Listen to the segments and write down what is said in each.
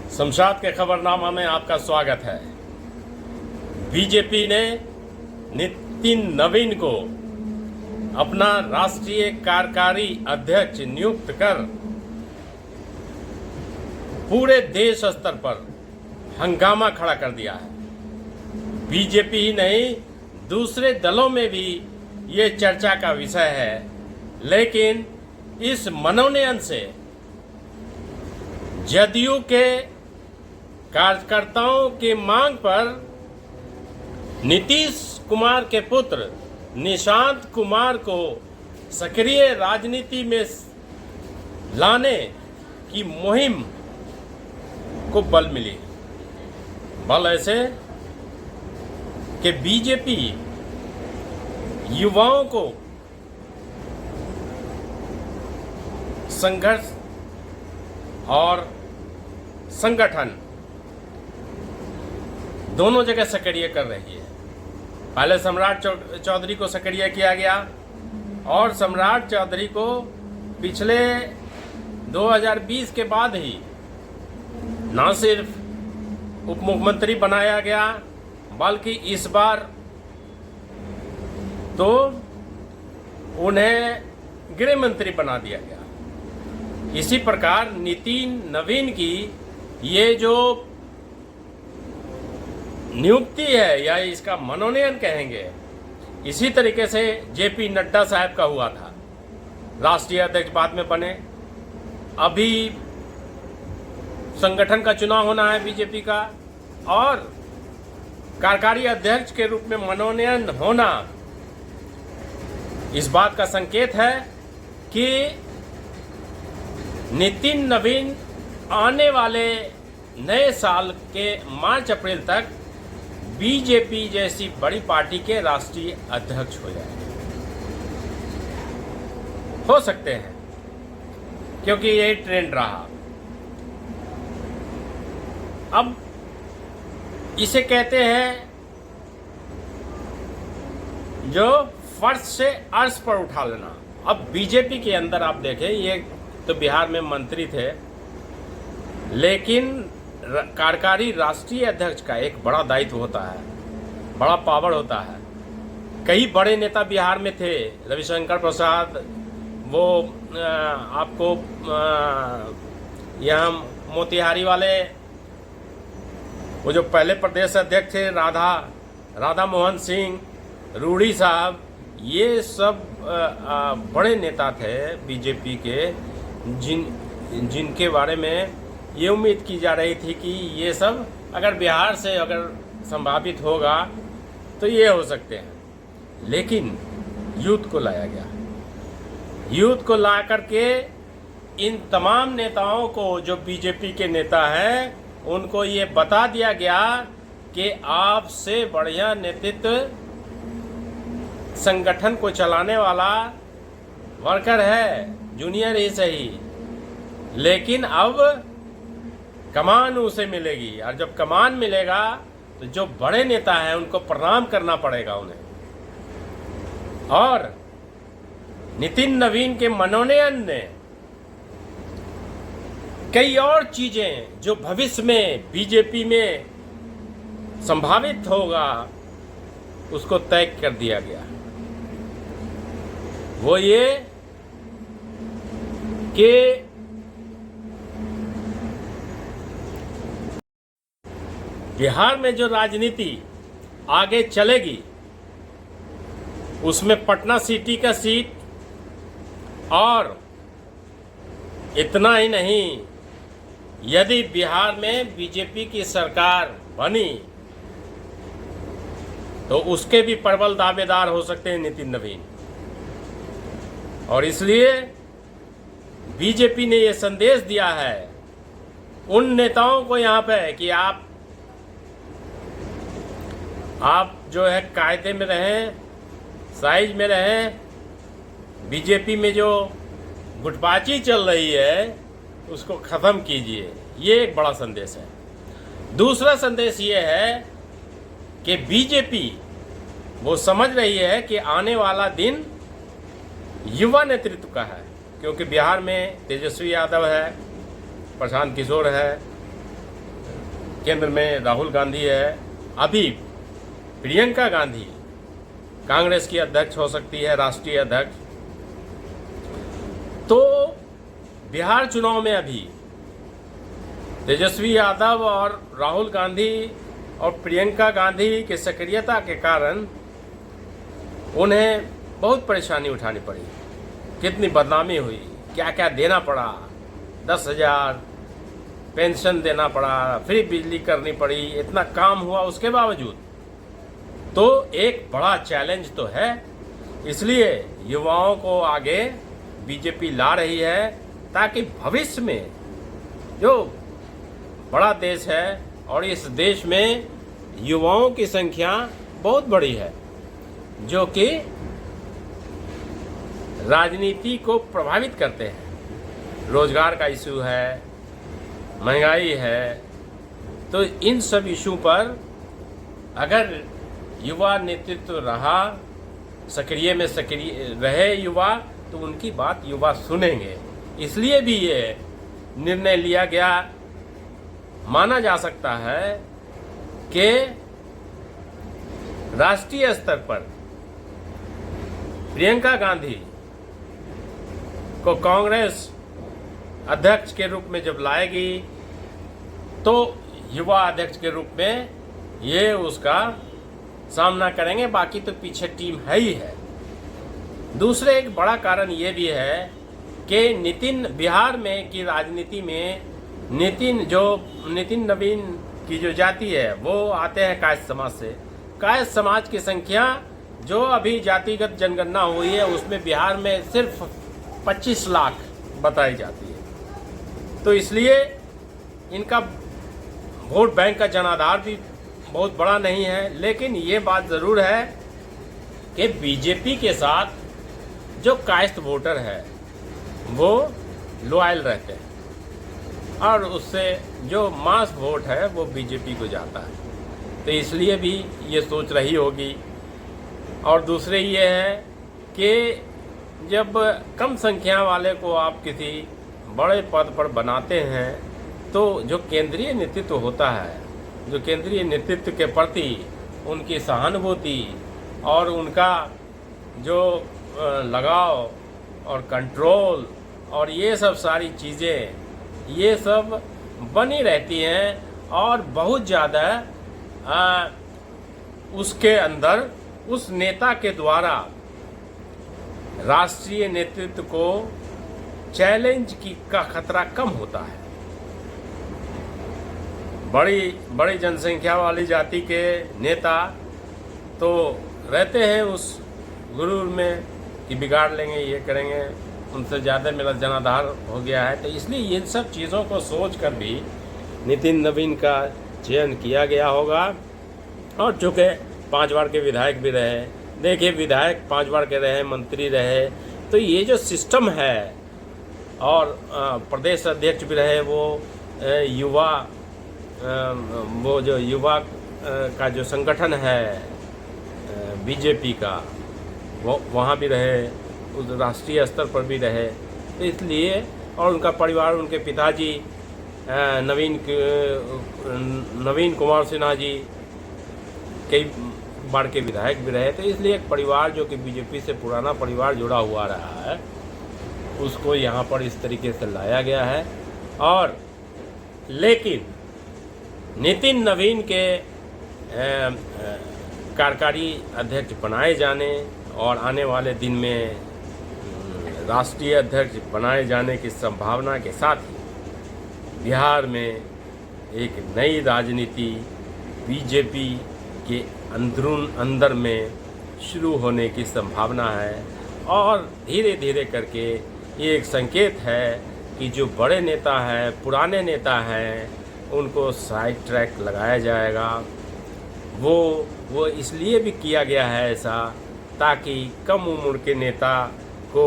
शमशाद के खबरनामा में आपका स्वागत है। बीजेपी ने नितिन नवीन को अपना राष्ट्रीय कार्यकारी अध्यक्ष नियुक्त कर पूरे देश स्तर पर हंगामा खड़ा कर दिया है। बीजेपी ही नहीं, दूसरे दलों में भी ये चर्चा का विषय है, लेकिन इस मनोनयन से जदयू के कार्यकर्ताओं की मांग पर नीतीश कुमार के पुत्र निशांत कुमार को सक्रिय राजनीति में लाने की मुहिम को बल मिली। बल ऐसे कि बीजेपी युवाओं को संघर्ष और संगठन दोनों जगह सक्रिय कर रही है। पहले सम्राट चौधरी को सक्रिय किया गया और सम्राट चौधरी को पिछले 2020 के बाद ही न सिर्फ उप मुख्यमंत्री बनाया गया, बल्कि इस बार तो उन्हें गृह मंत्री बना दिया गया। इसी प्रकार नितिन नवीन की ये जो नियुक्ति है या इसका मनोनयन कहेंगे, इसी तरीके से जेपी नड्डा साहब का हुआ था। राष्ट्रीय अध्यक्ष बाद में बने, अभी संगठन का चुनाव होना है बीजेपी का, और कार्यकारी अध्यक्ष के रूप में मनोनयन होना इस बात का संकेत है कि नितिन नवीन आने वाले नए साल के मार्च अप्रैल तक बीजेपी जैसी बड़ी पार्टी के राष्ट्रीय अध्यक्ष हो जाएंगे, हो सकते हैं, क्योंकि यही ट्रेंड रहा। अब इसे कहते हैं जो फर्श से अर्श पर उठा लेना। अब बीजेपी के अंदर आप देखें, ये तो बिहार में मंत्री थे, लेकिन कार्यकारी राष्ट्रीय अध्यक्ष का एक बड़ा दायित्व होता है, बड़ा पावर होता है। कई बड़े नेता बिहार में थे, रविशंकर प्रसाद, वो आपको यहाँ मोतिहारी वाले वो जो पहले प्रदेश अध्यक्ष थे, राधा मोहन सिंह, रूडी साहब, ये सब बड़े नेता थे बीजेपी के, जिनके बारे में ये उम्मीद की जा रही थी कि ये सब अगर बिहार से अगर संभावित होगा तो ये हो सकते हैं। लेकिन यूथ को लाया गया, यूथ को ला करके इन तमाम नेताओं को, जो बीजेपी के नेता हैं, उनको ये बता दिया गया कि आपसे बढ़िया नेतृत्व संगठन को चलाने वाला वर्कर है, जूनियर ही सही, लेकिन अब कमान उसे मिलेगी, और जब कमान मिलेगा तो जो बड़े नेता हैं उनको प्रणाम करना पड़ेगा उन्हें। और नितिन नवीन के मनोनयन ने कई और चीजें जो भविष्य में बीजेपी में संभावित होगा उसको तय कर दिया गया। वो ये कि बिहार में जो राजनीति आगे चलेगी उसमें पटना सिटी का सीट, और इतना ही नहीं, यदि बिहार में बीजेपी की सरकार बनी तो उसके भी प्रबल दावेदार हो सकते हैं नितिन नवीन। और इसलिए बीजेपी ने यह संदेश दिया है उन नेताओं को यहाँ पे कि आप जो है कायदे में रहें, साइज में रहें। बीजेपी में जो गुटबाजी चल रही है उसको ख़त्म कीजिए, ये एक बड़ा संदेश है। दूसरा संदेश ये है कि बीजेपी वो समझ रही है कि आने वाला दिन युवा नेतृत्व का है, क्योंकि बिहार में तेजस्वी यादव है, प्रशांत किशोर है, केंद्र में राहुल गांधी है, अभी प्रियंका गांधी कांग्रेस की अध्यक्ष हो सकती है, राष्ट्रीय अध्यक्ष। तो बिहार चुनाव में अभी तेजस्वी यादव और राहुल गांधी और प्रियंका गांधी की सक्रियता के कारण उन्हें बहुत परेशानी उठानी पड़ी, कितनी बदनामी हुई, क्या क्या देना पड़ा, 10,000 पेंशन देना पड़ा, फ्री बिजली करनी पड़ी, इतना काम हुआ उसके बावजूद। तो एक बड़ा चैलेंज तो है, इसलिए युवाओं को आगे बीजेपी ला रही है, ताकि भविष्य में जो बड़ा देश है और इस देश में युवाओं की संख्या बहुत बड़ी है, जो कि राजनीति को प्रभावित करते हैं। रोजगार का इशू है, महंगाई है, तो इन सब इशू पर अगर युवा नेतृत्व रहा, सक्रिय में सक्रिय रहे युवा, तो उनकी बात युवा सुनेंगे। इसलिए भी ये निर्णय लिया गया, माना जा सकता है कि राष्ट्रीय स्तर पर प्रियंका गांधी को कांग्रेस अध्यक्ष के रूप में जब लाएगी, तो युवा अध्यक्ष के रूप में ये उसका सामना करेंगे। बाकी तो पीछे टीम है ही है। दूसरे एक बड़ा कारण ये भी है कि बिहार में की राजनीति में नितिन नवीन की जो जाति है वो आते हैं कायस्थ समाज से। कायस्थ समाज की संख्या जो अभी जातिगत जनगणना हुई है उसमें बिहार में सिर्फ 25 लाख बताई जाती है। तो इसलिए इनका वोट बैंक का जनाधार भी बहुत बड़ा नहीं है। लेकिन ये बात ज़रूर है कि बीजेपी के साथ जो कायस्थ वोटर है वो लॉयल रहते हैं और उससे जो मास वोट है वो बीजेपी को जाता है। तो इसलिए भी ये सोच रही होगी। और दूसरे ये है कि जब कम संख्या वाले को आप किसी बड़े पद पर बनाते हैं तो जो केंद्रीय नेतृत्व होता है, जो केंद्रीय नेतृत्व के प्रति उनकी सहानुभूति और उनका जो लगाव और कंट्रोल और ये सब सारी चीज़ें ये सब बनी रहती हैं और बहुत ज़्यादा उसके अंदर उस नेता के द्वारा राष्ट्रीय नेतृत्व को चैलेंज का खतरा कम होता है। बड़ी जनसंख्या वाली जाति के नेता तो रहते हैं उस गुरूर में कि बिगाड़ लेंगे, ये करेंगे, उनसे ज़्यादा मेरा जनाधार हो गया है। तो इसलिए इन सब चीज़ों को सोच कर भी नितिन नवीन का चयन किया गया होगा। और चूँकि 5 बार के विधायक भी रहे, देखिए विधायक 5 बार के रहे, मंत्री रहे, तो ये जो सिस्टम है और प्रदेश अध्यक्ष भी रहे, वो युवा का जो संगठन है बीजेपी का वो वहाँ भी रहे, उस राष्ट्रीय स्तर पर भी रहे। तो इसलिए और उनका परिवार, उनके पिताजी नवीन कुमार सिन्हा जी कई बार के विधायक भी रहे। तो इसलिए एक परिवार जो कि बीजेपी से पुराना परिवार जुड़ा हुआ रहा है उसको यहाँ पर इस तरीके से लाया गया है। और लेकिन नितिन नवीन के कार्यकारी अध्यक्ष बनाए जाने और आने वाले दिन में राष्ट्रीय अध्यक्ष बनाए जाने की संभावना के साथ ही बिहार में एक नई राजनीति बीजेपी के अंदर में शुरू होने की संभावना है। और धीरे धीरे करके ये एक संकेत है कि जो बड़े नेता हैं, पुराने नेता हैं, उनको साइड ट्रैक लगाया जाएगा। वो इसलिए भी किया गया है ऐसा ताकि कम उम्र के नेता को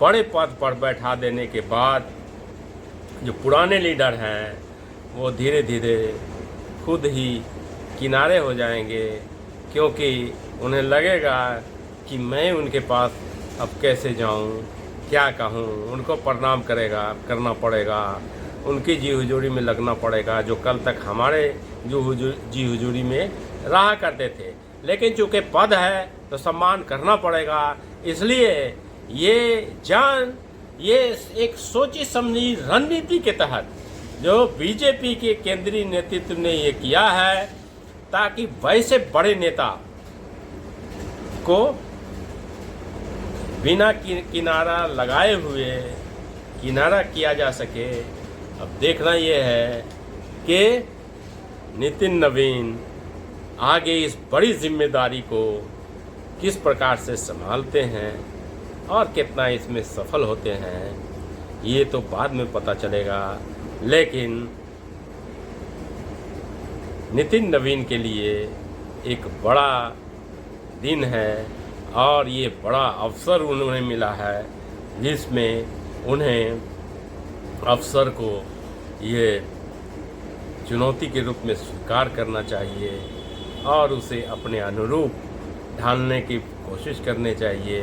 बड़े पद पर बैठा देने के बाद जो पुराने लीडर हैं वो धीरे धीरे खुद ही किनारे हो जाएंगे, क्योंकि उन्हें लगेगा कि मैं उनके पास अब कैसे जाऊं, क्या कहूं, उनको प्रणाम करना पड़ेगा। उनकी जी हुजूरी में लगना पड़ेगा, जो कल तक हमारे जी हुजूरी में रहा करते थे। लेकिन चूंकि पद है तो सम्मान करना पड़ेगा। इसलिए ये एक सोची समझी रणनीति के तहत जो बीजेपी के केंद्रीय नेतृत्व ने ये किया है, ताकि वैसे बड़े नेता को बिना किनारा लगाए हुए किनारा किया जा सके। अब देखना ये है कि नितिन नवीन आगे इस बड़ी जिम्मेदारी को किस प्रकार से संभालते हैं और कितना इसमें सफल होते हैं, ये तो बाद में पता चलेगा। लेकिन नितिन नवीन के लिए एक बड़ा दिन है और ये बड़ा अवसर उन्हें मिला है, जिसमें उन्हें अवसर को ये चुनौती के रूप में स्वीकार करना चाहिए और उसे अपने अनुरूप ढालने की कोशिश करनी चाहिए।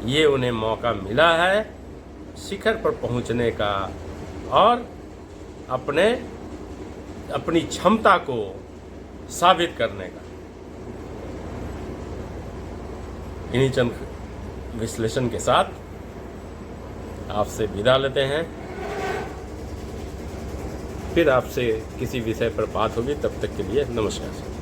ये उन्हें मौका मिला है शिखर पर पहुंचने का और अपनी क्षमता को साबित करने का। इन्हीं चंद विश्लेषण के साथ आपसे विदा लेते हैं। फिर आपसे किसी विषय पर बात होगी, तब तक के लिए नमस्कार।